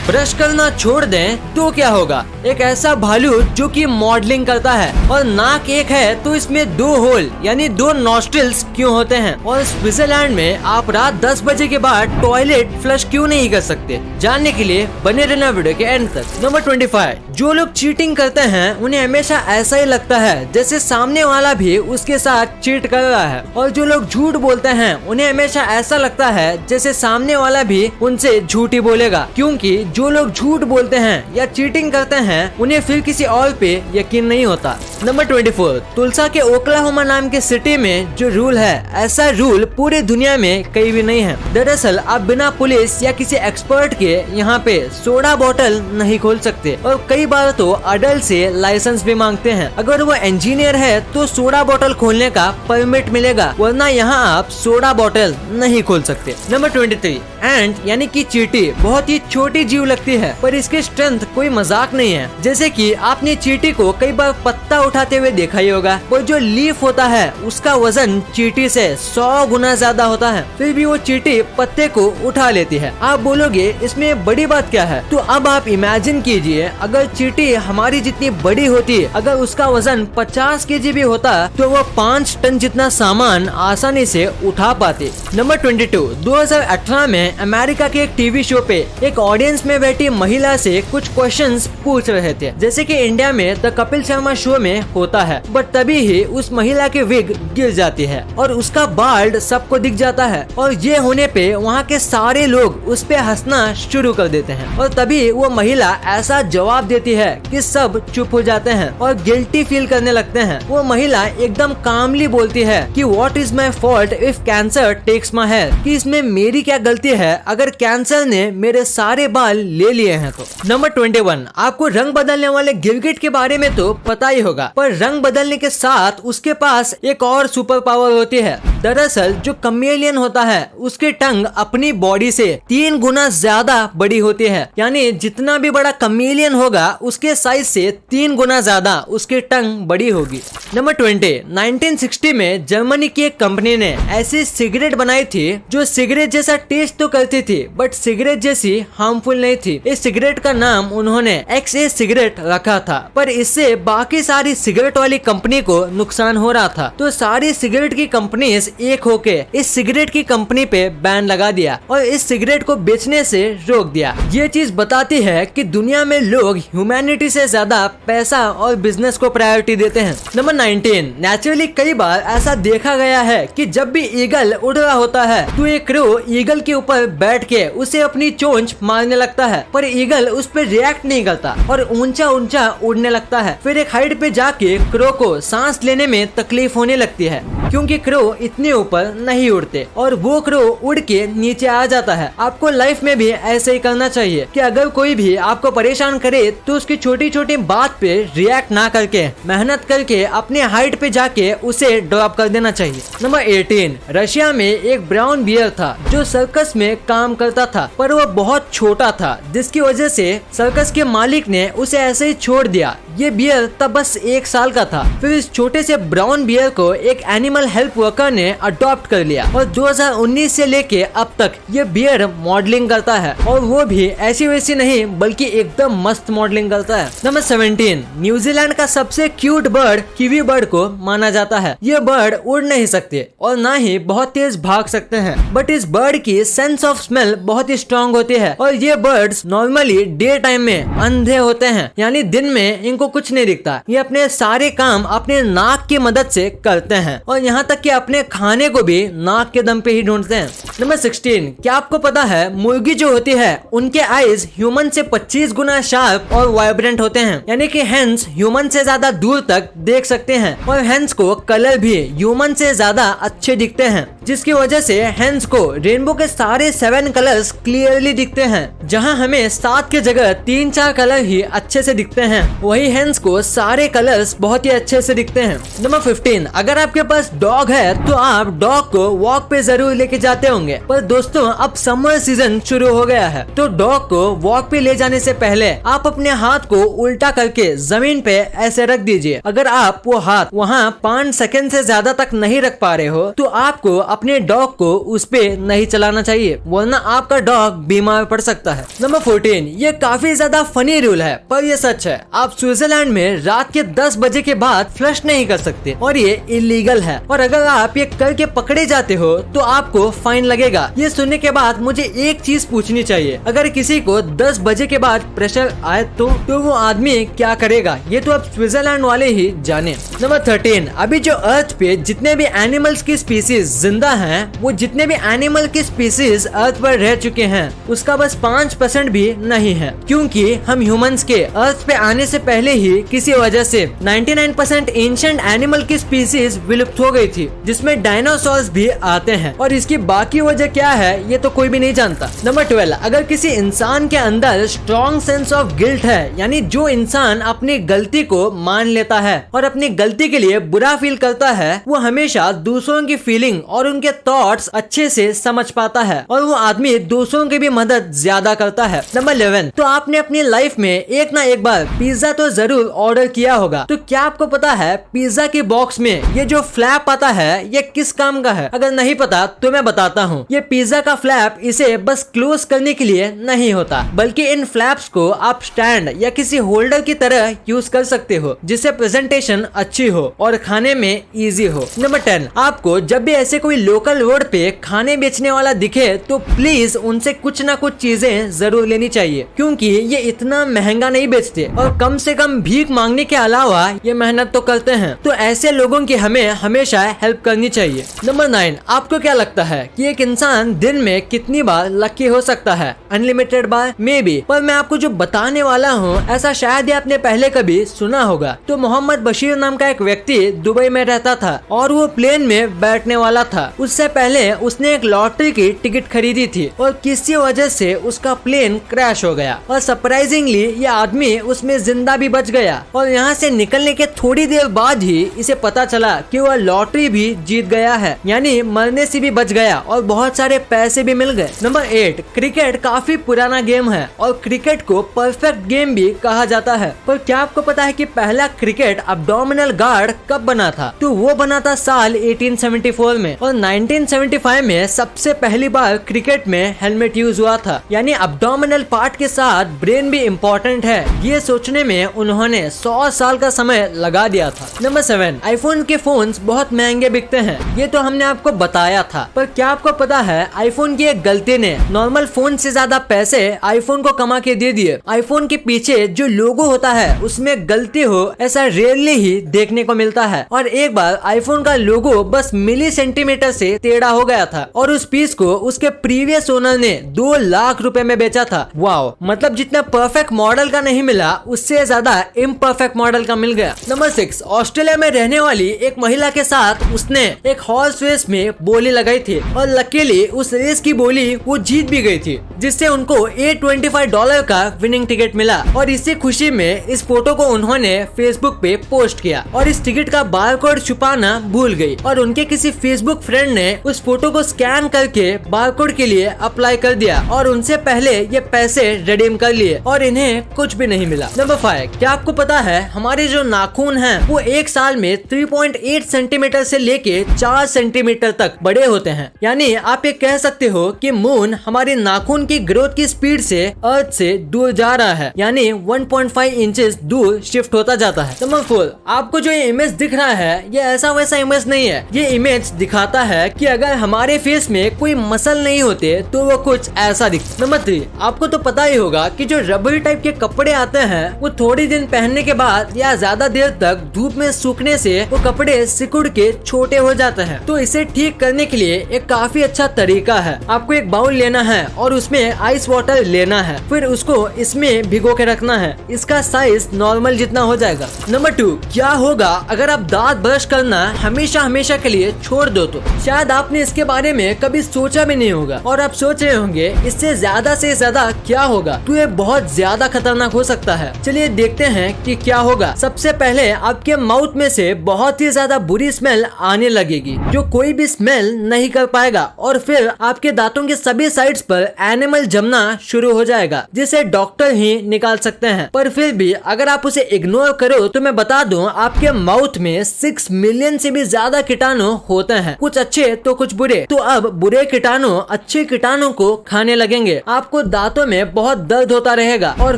Brush करना छोड़ दें तो क्या होगा? एक ऐसा भालू जो कि मॉडलिंग करता है और नाक एक है तो इसमें 2 होल यानी 2 नॉस्ट्रिल्स क्यों होते हैं? और स्विट्जरलैंड में आप रात 10 बजे के बाद टॉयलेट फ्लश क्यों नहीं कर सकते? जानने के लिए बने रहना वीडियो के एंड तक। नंबर 25, जो लोग चीटिंग करते हैं उन्हें हमेशा ऐसा ही लगता है जैसे सामने वाला भी उसके साथ चीट कर रहा है। और जो लोग झूठ बोलते हैं उन्हें हमेशा ऐसा लगता है जैसे सामने वाला भी उनसे झूठ ही बोलेगा, क्योंकि जो लोग झूठ बोलते हैं या चीटिंग करते हैं उन्हें फिर किसी और पे यकीन नहीं होता। नंबर 24, तुलसा के ओक्लाहोमा नाम के सिटी में जो रूल है, ऐसा रूल पूरी दुनिया में कहीं भी नहीं है। दरअसल आप बिना पुलिस या किसी एक्सपर्ट के यहाँ पे सोडा बोतल नहीं खोल सकते और कई बार तो अडल्ट से लाइसेंस भी मांगते हैं। अगर वो इंजीनियर है तो सोडा बोतल खोलने का परमिट मिलेगा, वरना यहाँ आप सोडा बोतल नहीं खोल सकते। नंबर 23, एंट यानी कि चींटी बहुत ही छोटी जीव लगती है पर इसकी स्ट्रेंथ कोई मजाक नहीं है। जैसे कि आपने चींटी को कई बार पत्ता उठाते हुए देखा ही होगा, पर जो लीफ होता है उसका वजन चींटी से 100 गुना ज्यादा होता है, फिर भी वो चींटी पत्ते को उठा लेती है। आप बोलोगे इसमें बड़ी बात क्या है? तो अब आप इमेजिन कीजिए अगर चींटी हमारी जितनी बड़ी होती, अगर उसका वजन 50 केजी भी होता तो वो 5 टन जितना सामान आसानी से उठा पाती। नंबर 22, 2018 में अमेरिका के एक टीवी शो पे एक ऑडियंस में बैठी महिला से कुछ क्वेश्चंस पूछ रहे थे, जैसे कि इंडिया में द कपिल शर्मा शो में होता है। बट तभी ही उस महिला की विग गिर जाती है और उसका बाल्ड सबको दिख जाता है और ये होने पे वहाँ के सारे लोग उस पे हंसना शुरू कर देते हैं। और तभी वो महिला ऐसा जवाब देती है कि सब चुप हो जाते हैं और गिल्टी फील करने लगते हैं। वो महिला एकदम कामली बोलती है कि what is my fault if cancer takes my hair, कि इसमें मेरी क्या गलती है अगर कैंसर ने मेरे सारे बाल ले लिए हैं तो। नंबर 21, आपको रंग बदलने वाले गिरगिट के बारे में तो पता ही होगा, पर रंग बदलने के साथ उसके पास एक और सुपर पावर होती है। दरअसल जो कमेलियन होता है उसकी टंग अपनी बॉडी से 3 गुना ज्यादा बड़ी होती है, यानी जितना भी बड़ा कमेलियन होगा उसके साइज से 3 गुना ज्यादा उसकी टंग बड़ी होगी। नंबर 20, 1960 में जर्मनी की एक कंपनी ने ऐसी सिगरेट बनाई थी जो सिगरेट जैसा टेस्ट तो करती थी बट सिगरेट जैसी हार्मफुल नहीं थी। इस सिगरेट का नाम उन्होंने XA सिगरेट रखा था, पर इससे बाकी सारी सिगरेट वाली कंपनी को नुकसान हो रहा था, तो सारी सिगरेट की कंपनीज एक होके इस सिगरेट की कंपनी पे बैन लगा दिया और इस सिगरेट को बेचने से रोक दिया। ये चीज बताती है कि दुनिया में लोग ह्यूमैनिटी से ज्यादा पैसा और बिजनेस को प्रायोरिटी देते हैं। नंबर 19, नेचुरली कई बार ऐसा देखा गया है कि जब भी ईगल उड़ रहा होता है तो एक क्रो ईगल के ऊपर बैठ के उसे अपनी चोंच मारने लगता है, पर ईगल उस पर रिएक्ट नहीं करता और ऊंचा ऊंचा उड़ने लगता है। फिर एक हाइट पे जाके क्रो को सांस लेने में तकलीफ होने लगती है क्योंकि क्रो इतने ऊपर नहीं उड़ते और वो क्रो उड़ के नीचे आ जाता है। आपको लाइफ में भी ऐसे ही करना चाहिए कि अगर कोई भी आपको परेशान करे तो उसकी छोटी छोटी बात पे रिएक्ट ना करके मेहनत करके अपने हाइट पे जाके उसे ड्रॉप कर देना चाहिए। नंबर 18, रशिया में एक ब्राउन बियर था जो सर्कस में काम करता था, पर वो बहुत छोटा था जिसकी वजह से सर्कस के मालिक ने उसे ऐसे ही छोड़ दिया। ये बियर तब बस 1 साल का था। फिर इस छोटे से ब्राउन बियर को एक एनिमल हेल्प वर्कर ने अडॉप्ट कर लिया और 2019 से लेके अब तक ये बियर मॉडलिंग करता है और वो भी ऐसी वैसी नहीं बल्कि एकदम मस्त मॉडलिंग करता है। नंबर 17, न्यूजीलैंड का सबसे क्यूट बर्ड कीवी बर्ड को माना जाता है। ये बर्ड उड़ नहीं सकते और ना ही बहुत तेज भाग सकते हैं, बट इस बर्ड की सेंस ऑफ स्मेल बहुत ही स्ट्रॉन्ग होती है और ये बर्ड्स नॉर्मली डे टाइम में अंधे होते हैं, यानी दिन में इनको कुछ नहीं दिखता। ये अपने सारे काम अपने नाक की मदद से करते हैं और यहाँ तक कि अपने खाने को भी नाक के दम पे ही ढूंढते हैं। नंबर 16, क्या आपको पता है मुर्गी जो होती है उनके आईज ह्यूमन से 25 गुना शार्प और वाइब्रेंट होते हैं, यानी कि हेंस ह्यूमन से ज्यादा दूर तक देख सकते हैं और हेंस को कलर भी ह्यूमन से ज्यादा अच्छे दिखते हैं, जिसकी वजह से हेंस को रेनबो के सारे 7 कलर्स क्लियरली दिखते हैं। जहां हमें 7 के जगह 3-4 कलर ही अच्छे से दिखते हैं, वही हैंड्स को सारे कलर्स बहुत ही अच्छे से दिखते हैं। नंबर 15, अगर आपके पास डॉग है तो आप डॉग को वॉक पे जरूर लेके जाते होंगे, पर दोस्तों अब समर सीजन शुरू हो गया है, तो डॉग को वॉक पे ले जाने से पहले आप अपने हाथ को उल्टा करके जमीन पे ऐसे रख दीजिए। अगर आप वो हाथ वहाँ 5 सेकंड से ज्यादा तक नहीं रख पा रहे हो तो आपको अपने डॉग को उस पे नहीं चलाना चाहिए, वरना आपका डॉग बीमार पड़ सकता है। नंबर 14, ये काफी ज्यादा फनी रूल है पर ये सच है। आप स्विट्जरलैंड में रात के 10 बजे के बाद फ्लश नहीं कर सकते और ये इलीगल है, और अगर आप ये करके पकड़े जाते हो तो आपको फाइन लगेगा। ये सुनने के बाद मुझे एक चीज पूछनी चाहिए, अगर किसी को 10 बजे के बाद प्रेशर आए तो वो आदमी क्या करेगा? ये तो अब स्विट्जरलैंड वाले ही जाने। नंबर 13, अभी जो अर्थ पे जितने भी एनिमल्स की स्पीसीज जिंदा हैं, वो जितने भी एनिमल की स्पीसीज अर्थ पर रह चुके हैं उसका बस 5% भी नहीं है, क्योंकि हम ह्यूमंस के अर्थ पे आने से पहले ही किसी वजह से 99% एंशिएंट एनिमल की स्पीसीज विलुप्त हो गई थी, जिसमें डायनासोर्स भी आते हैं, और इसकी बाकी वजह क्या है ये तो कोई भी नहीं जानता। नंबर 12, अगर किसी इंसान के अंदर स्ट्रॉन्ग सेंस ऑफ गिल्ट है, यानी जो इंसान अपनी गलती को मान लेता है और अपनी गलती के लिए बुरा फील करता है, वो हमेशा दूसरों की फीलिंग और उनके थॉट्स अच्छे से समझ पाता है, और वो आदमी दूसरों की भी मदद ज्यादा करता है। नंबर 11, तो आपने अपनी लाइफ में एक ना एक बार पिज्जा तो जरूर ऑर्डर किया होगा, तो क्या आपको पता है पिज्जा के बॉक्स में ये जो फ्लैप आता है ये किस काम का है? अगर नहीं पता तो मैं बताता हूँ। ये पिज्जा का फ्लैप इसे बस क्लोज करने के लिए नहीं होता, बल्कि इन फ्लैप्स को आप स्टैंड या किसी होल्डर की तरह यूज कर सकते हो, जिससे प्रेजेंटेशन अच्छी हो और खाने में इजी हो। नंबर 10, आपको जब भी ऐसे कोई लोकल रोड पे खाने बेचने वाला दिखे तो प्लीज उनसे कुछ ना कुछ चीजें जरूर लेनी चाहिए, क्योंकि ये इतना महंगा नहीं बेचते और कम से कम भीख मांगने के अलावा ये मेहनत तो करते हैं, तो ऐसे लोगों की हमें हमेशा हेल्प करनी चाहिए। नंबर 9, आपको क्या लगता है कि एक इंसान दिन में कितनी बार लकी हो सकता है? अनलिमिटेड बार मे बी, पर मैं आपको जो बताने वाला हूँ ऐसा शायद ही आपने पहले कभी सुना होगा। तो मोहम्मद बशीर नाम का एक व्यक्ति दुबई में रहता था और वो प्लेन में बैठने वाला था। उससे पहले उसने एक लॉटरी की टिकट खरीदी थी और किसी वजह से उसका प्लेन क्रैश हो गया, और सरप्राइजिंगली ये आदमी उसमें जिंदा भी बच गया, और यहाँ से निकलने के थोड़ी देर बाद ही इसे पता चला कि वह लॉटरी भी जीत गया है, यानी मरने से भी बच गया और बहुत सारे पैसे भी मिल गए। नंबर 8, क्रिकेट काफी पुराना गेम है और क्रिकेट को परफेक्ट गेम भी कहा जाता है, पर क्या आपको पता है कि पहला क्रिकेट अब्डोमिनल गार्ड कब बना था? तो वो बना था साल 1874 में, और 1975 में सबसे पहली बार क्रिकेट में हेलमेट यूज हुआ था, यानी अब्डोमिनल पार्ट के साथ ब्रेन भी इम्पोर्टेंट है, ये सोचने में उन्होंने 100 साल का समय लगा दिया था। नंबर 7, आईफोन के फोन्स बहुत महंगे बिकते हैं, ये तो हमने आपको बताया था, पर क्या आपको पता है आईफोन की एक गलती ने नॉर्मल फोन से ज्यादा पैसे आईफोन को कमा के दे दिए। आईफोन के पीछे जो लोगो होता है उसमें गलती हो ऐसा रेयरली ही देखने को मिलता है, और एक बार आईफोन का लोगो बस मिली सेंटीमीटर से टेढ़ा हो गया था और उस पीस को उसके प्रीवियस ओनर ने 2 लाख रुपए में बेचा था। वाओ, मतलब जितना परफेक्ट मॉडल का नहीं मिला उससे ज्यादा इम्परफेक्ट मॉडल का मिल गया। नंबर 6, ऑस्ट्रेलिया में रहने वाली एक महिला के साथ उसने एक हॉर्स रेस में बोली लगाई थी और लकीली उस रेस की बोली वो जीत भी गई थी, जिससे उनको $825 का विनिंग टिकट मिला, और इसी खुशी में इस फोटो को उन्होंने फेसबुक पे पोस्ट किया और इस टिकट का बारकोड छुपाना भूल गई, और उनके किसी फेसबुक फ्रेंड ने उस फोटो को स्कैन करके बारकोड के लिए अप्लाई कर दिया और उनसे पहले ये पैसे रिडीम कर लिए और इन्हें कुछ भी नहीं मिला। नंबर 5, क्या आपको पता है हमारे जो नाखून हैं वो एक साल में 3.8 सेंटीमीटर से लेके 4 सेंटीमीटर तक बड़े होते हैं, यानी आप ये कह सकते हो कि मून हमारे नाखून की ग्रोथ की स्पीड से अर्थ से दूर जा रहा है, यानी 1.5 इंचेस दूर शिफ्ट होता जाता है। नंबर 4, आपको जो ये इमेज दिख रहा है ये ऐसा वैसा इमेज नहीं है, ये इमेज दिखाता है कि अगर हमारे फेस में कोई मसल नहीं होते तो वो कुछ ऐसा दिखता। नंबर 3, आपको तो पता ही होगा कि जो रबरी टाइप के कपड़े आते हैं वो थोड़ी दिन पहनने के बाद या ज्यादा देर तक धूप में सूखने से वो कपड़े सिकुड़ के छोटे हो जाते हैं, तो इसे ठीक करने के लिए एक काफी अच्छा तरीका है। आपको एक बाउल लेना है और उसमें आइस वाटर लेना है, फिर उसको इसमें भिगो के रखना है, इसका साइज नॉर्मल जितना हो जाएगा। नंबर 2, क्या होगा अगर आप दांत ब्रश करना हमेशा हमेशा के लिए छोड़ दो? तो शायद आपने इसके बारे में कभी सोचा भी नहीं होगा और आप सोच रहे होंगे इससे ज्यादा से ज्यादा क्या होगा, तो ये बहुत ज्यादा खतरनाक हो सकता है। चलिए देखते देखते हैं कि क्या होगा। सबसे पहले आपके माउथ में से बहुत ही ज्यादा बुरी स्मेल आने लगेगी जो कोई भी स्मेल नहीं कर पाएगा, और फिर आपके दांतों के सभी साइड्स पर एनिमल जमना शुरू हो जाएगा जिसे डॉक्टर ही निकाल सकते हैं। पर फिर भी अगर आप उसे इग्नोर करो तो मैं बता दूं, आपके माउथ में 6 मिलियन से भी ज्यादा कीटाणु होते हैं, कुछ अच्छे तो कुछ बुरे। तो अब बुरे कीटाणु अच्छे कीटाणु को खाने लगेंगे, आपको दांतों में बहुत दर्द होता रहेगा और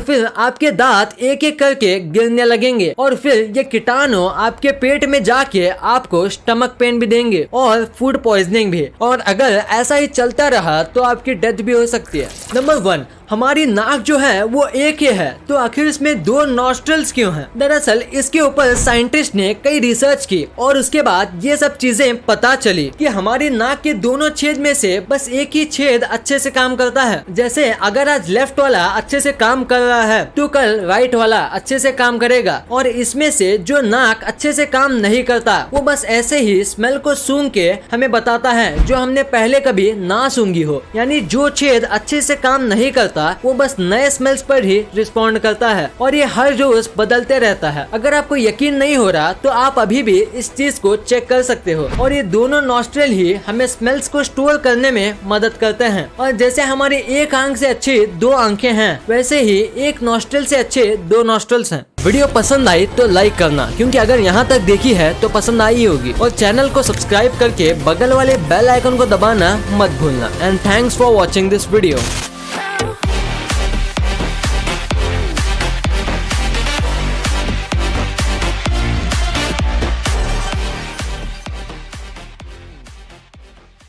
फिर आपके दांत एक एक करके गिरने लगेंगे, और फिर ये कीटाणु आपके पेट में जाके आपको स्टमक पेन भी देंगे और फूड पॉइजनिंग भी, और अगर ऐसा ही चलता रहा तो आपकी डेथ भी हो सकती है। नंबर 1, हमारी नाक जो है वो एक ही है, तो आखिर इसमें 2 नॉस्ट्रल्स क्यों हैं? दरअसल इसके ऊपर साइंटिस्ट ने कई रिसर्च की और उसके बाद ये सब चीजें पता चली कि हमारी नाक के दोनों छेद में से बस एक ही छेद अच्छे से काम करता है। जैसे अगर आज लेफ्ट वाला अच्छे से काम कर रहा है तो कल राइट वाला अच्छे से काम करेगा, और इसमें से जो नाक अच्छे से काम नहीं करता वो बस ऐसे ही स्मेल को सूंघ के हमें बताता है जो हमने पहले कभी ना सूंघी हो। यानी जो छेद अच्छे से काम नहीं करता वो बस नए स्मेल्स पर ही रिस्पॉन्ड करता है, और ये हर रोज बदलते रहता है। अगर आपको यकीन नहीं हो रहा तो आप अभी भी इस चीज को चेक कर सकते हो, और ये दोनों नॉस्ट्रल ही हमें स्मेल्स को स्टोर करने में मदद करते हैं। और जैसे हमारी एक आंख से अच्छी 2 आंखें हैं, वैसे ही एक नॉस्ट्रल से अच्छे 2 नॉस्ट्रल्स हैं। वीडियो पसंद आई तो लाइक करना, क्योंकि अगर यहाँ तक देखी है तो पसंद आई होगी, और चैनल को सब्सक्राइब करके बगल वाले बेल आइकन को दबाना मत भूलना। And thanks for watching this video.